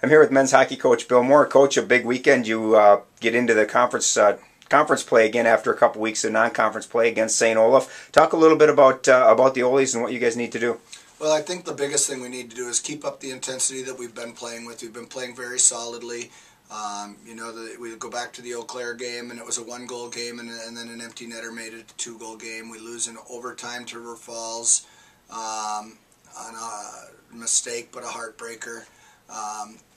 I'm here with men's hockey coach Bill Moore. Coach, a big weekend. You get into the conference play again after a couple weeks of non-conference play against St. Olaf. Talk a little bit about the Olies and what you guys need to do. Well, I think the biggest thing we need to do is keep up the intensity that we've been playing with. We've been playing very solidly. We go back to the Eau Claire game, and it was a one-goal game, and then an empty netter made it a two-goal game. We lose in overtime to River Falls on a mistake, but a heartbreaker.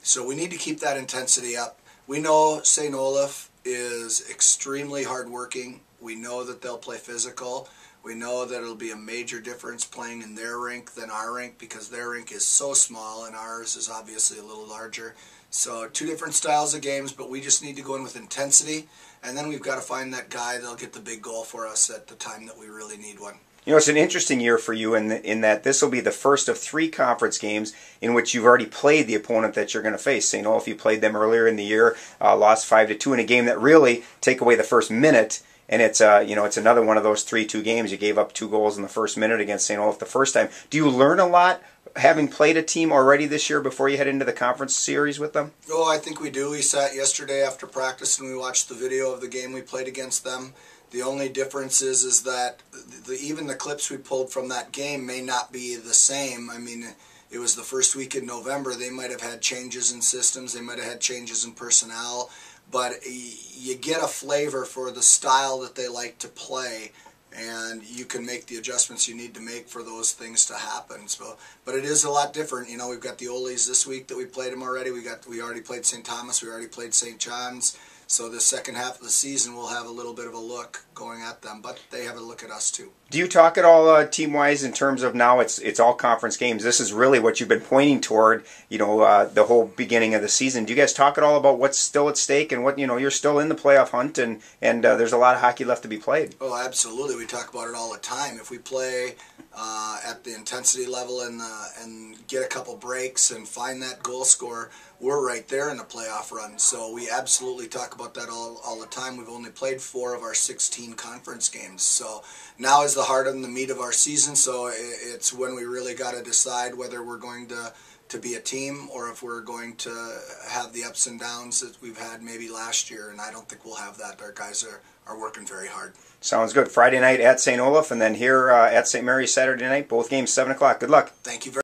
So we need to keep that intensity up. We know St. Olaf is extremely hardworking. We know that they'll play physical. We know that it'll be a major difference playing in their rink than our rink, because their rink is so small and ours is obviously a little larger. So two different styles of games, but we just need to go in with intensity, and then we've got to find that guy that'll get the big goal for us at the time that we really need one. You know, it's an interesting year for you in that this will be the first of 3 conference games in which you've already played the opponent that you're going to face. St. Olaf, you played them earlier in the year, lost 5-2 in a game that really, take away the first minute, and it's it's another one of those 3-2 games. You gave up 2 goals in the first minute against St. Olaf the first time. Do you learn a lot having played a team already this year before you head into the conference series with them? Oh, I think we do. We sat yesterday after practice and we watched the video of the game we played against them. The only difference is that even the clips we pulled from that game may not be the same. I mean, it was the first week in November. They might have had changes in systems. They might have had changes in personnel. But you get a flavor for the style that they like to play, and you can make the adjustments you need to make for those things to happen. So, but it is a lot different. You know, we've got the Olies this week that we played them already. We already played St. Thomas. We already played St. John's. So the second half of the season we'll have a little bit of a look going at them, but they have a look at us too. Do you talk at all team-wise in terms of now it's all conference games? This is really what you've been pointing toward, the whole beginning of the season. Do you guys talk at all about what's still at stake and what, you're still in the playoff hunt and there's a lot of hockey left to be played? Oh, absolutely. We talk about it all the time. If we play at the intensity level and get a couple breaks and find that goal scorer, we're right there in the playoff run. So we absolutely talk about that all the time. We've only played 4 of our 16 conference games. So now is the heart and the meat of our season. So it's when we really got to decide whether we're going to be a team or if we're going to have the ups and downs that we've had maybe last year. And I don't think we'll have that. Our guys are working very hard. Sounds good. Friday night at St. Olaf and then here at St. Mary's Saturday night. Both games 7 o'clock. Good luck. Thank you very much.